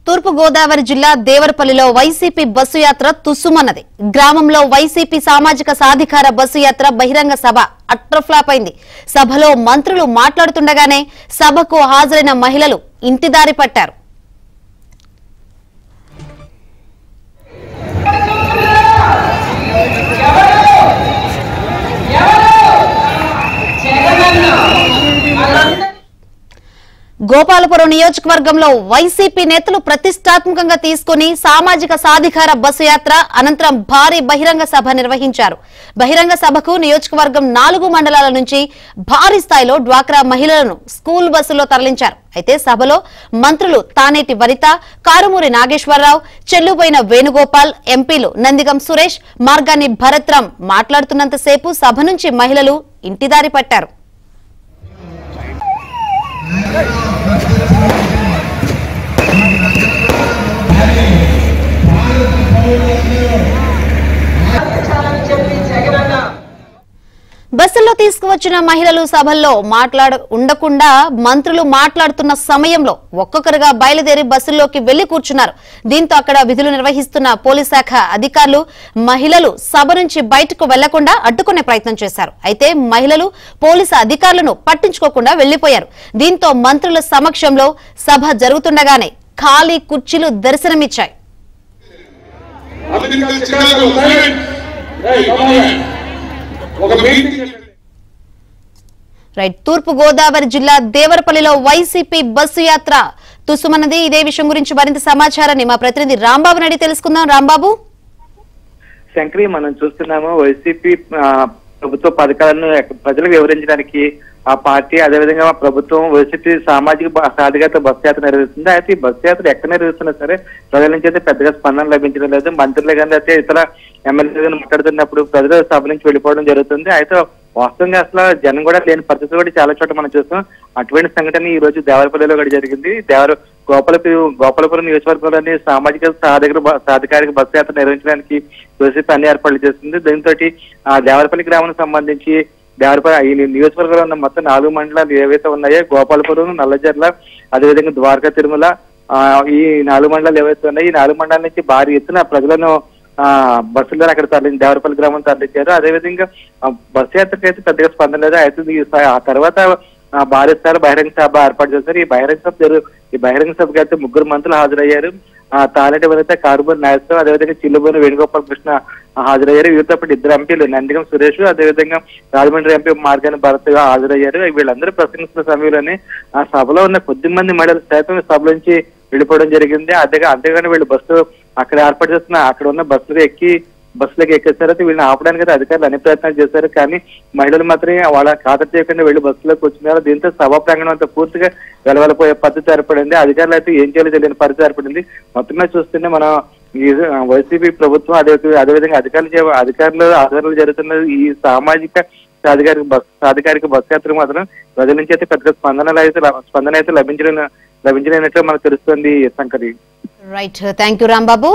తూర్పు గోదావరి జిల్లా దేవరపల్లిలో YCP bus యాత్ర తుస్సుమన్నది. గ్రామంలో వైసీపీ సామాజిక సాధికార బస్సు యాత్ర బహిరంగ సభ అట్రఫ్లాప్ అయింది. సభలో మంత్రులు మాట్లాడుతుండగానే సభకు హాజరైన మహిళలు ఇంటిదారి పట్టారు. గోపాలపురం నియోజకవర్గంలో వైసీపీ నేతలు ప్రతిష్టాత్మకంగా తీసుకుని సామాజిక సాధికార బస్సు యాత్ర అనంతరం భారీ బహిరంగ సభ నిర్వహించారు. బహిరంగ సభకు నియోజకవర్గం 4 మండలాల నుంచి భారీ స్థాయిలో డ్వాక్రా మహిళలను స్కూల్ బస్సులో తరలించారు. అయితే సభలో మంత్రులు తానేటి వనిత, కారుమూరి నాగేశ్వరరావు, చెల్లుబోయిన వేణుగోపాల్, ఎంపీలు నందిగం సురేష్, మార్గాని భరత్రాం మాట్లాడుతున్నంతసేపు సభ నుంచి మహిళలు ఇంటిదారి పట్టారు. బస్సుల్లో తీసుకువచ్చిన మహిళలు సభల్లో ఉండకుండా మంత్రులు మాట్లాడుతున్న సమయంలో ఒక్కొక్కరుగా బయలుదేరి బస్సుల్లోకి వెళ్లి కూర్చున్నారు. దీంతో అక్కడ విధులు నిర్వహిస్తున్న పోలీస్ శాఖ అధికారులు మహిళలు సభ నుంచి బయటకు వెళ్లకుండా అడ్డుకునే ప్రయత్నం చేశారు. అయితే మహిళలు పోలీసు అధికారులను పట్టించుకోకుండా వెళ్లిపోయారు. దీంతో మంత్రుల సమక్షంలో సభ జరుగుతుండగానే ఖాళీ కుర్చీలు దర్శనమిచ్చాయి. తూర్పు గోదావరి జిల్లా దేవరపల్లిలో వైసీపీ బస్సు యాత్ర తుస్సుమన్నది. ఇదే విషయం గురించి మరింత సమాచారాన్ని మా ప్రతినిధి రాంబాబు అడిగి తెలుసుకుందాం. రాంబాబు. శంకరి, మనం చూస్తున్నాము వైసీపీ ప్రభుత్వ పథకాలను ప్రజలకు వివరించడానికి ఆ పార్టీ అదేవిధంగా ప్రభుత్వం వైసీపీ సామాజిక సాధికారత బస్సు యాత్ర నిర్వహిస్తుంది. అయితే ఈ బస్సు యాత్ర ఎక్కడ నిర్వహిస్తున్నా సరే ప్రజల నుంచి అయితే పెద్దగా స్పందన లభించడం లేదు. మంత్రులే కానీ అయితే ఇతర ఎమ్మెల్యేలు మాట్లాడుతున్నప్పుడు ప్రజలు సభ నుంచి వెళ్ళిపోవడం జరుగుతుంది. అయితే వాస్తవంగా అసలు జనం కూడా లేని పరిస్థితులు కూడా చాలా చోట్ల మనం చూస్తాం. అటువంటి సంఘటన ఈ రోజు దేవరపల్లిలో కూడా జరిగింది. గోపాలపురం నియోజకవర్గంలోని సామాజిక సాధికారిక బస్సు యాత్ర నిర్వహించడానికి వైసీపీ అన్ని ఏర్పాట్లు చేస్తుంది. దీంతో ఆ దేవరపల్లి గ్రామానికి సంబంధించి ఈ నియోజకవర్గంలో ఉన్న మొత్తం 4 మండలాలు ఏవైతే ఉన్నాయో గోపాలపురం, నల్లజర్ల, అదేవిధంగా ద్వారకా, తిరుమల, ఈ 4 మండలాలు ఏవైతే ఉన్నాయో ఈ 4 మండలాల నుంచి భారీ ఎత్తున ప్రజలను బస్సుల్లో అక్కడ దేవరపల్లి గ్రామం తరలించారు. అదేవిధంగా బస్సు యాత్రకి అయితే పెద్దగా స్పందన లేదు. అయితే ఆ తర్వాత భారీ స్థాయిలో బహిరంగ సభ ఏర్పాటు చేశారు. ఈ బహిరంగ సభకి అయితే 3 మంత్రులు హాజరయ్యారు. తానేటి వనిత, కారుమూరి నాగేశ్వరరావు, అదేవిధంగా చెల్లుబోయిన వేణుగోపాల్ కృష్ణ హాజరయ్యారు. వీరితో పాటు 2 ఎంపీలు నందిగం సురేష్, అదేవిధంగా రాజమండ్రి ఎంపీ మార్గాని భరత్ గా హాజరయ్యారు. వీళ్ళందరూ ప్రసంగిస్తున్న సమయంలోనే ఆ సభలో ఉన్న కొద్ది మంది మహిళలు సైతం సభ నుంచి వెళ్ళిపోవడం జరిగింది. అంతేగాని వీళ్ళు బస్సు అక్కడ ఏర్పాటు చేస్తున్న అక్కడ ఉన్న బస్సులోకి ఎక్కేసారు. వీళ్ళని ఆపడానికి అయితే అధికారులు అన్ని ప్రయత్నాలు చేశారు. కానీ మహిళలు మాత్రమే వాళ్ళ ఖాతరు చేయకుండా వెళ్లి బస్సులోకి వచ్చినారు. దీంతో సభా ప్రాంగణం అంతా పూర్తిగా వెలవెలపోయే పద్ధతి ఏర్పడింది. అధికారులు అయితే ఏం చేయాలో తెలియని పరిస్థితి ఏర్పడింది. మొత్తమే చూస్తుంటే మనం ఈ వైసీపీ ప్రభుత్వం అదేవిధంగా అధికారులు ఆధ్వర్యంలో జరుగుతున్న ఈ సామాజిక సాధికారిక బస్సు యాత్ర మాత్రం ప్రజల నుంచి అయితే పెద్ద స్పందన అయితే లభించలేనట్లు మనకు తెలుస్తుంది. Shankari. Right, thank you Rambabu.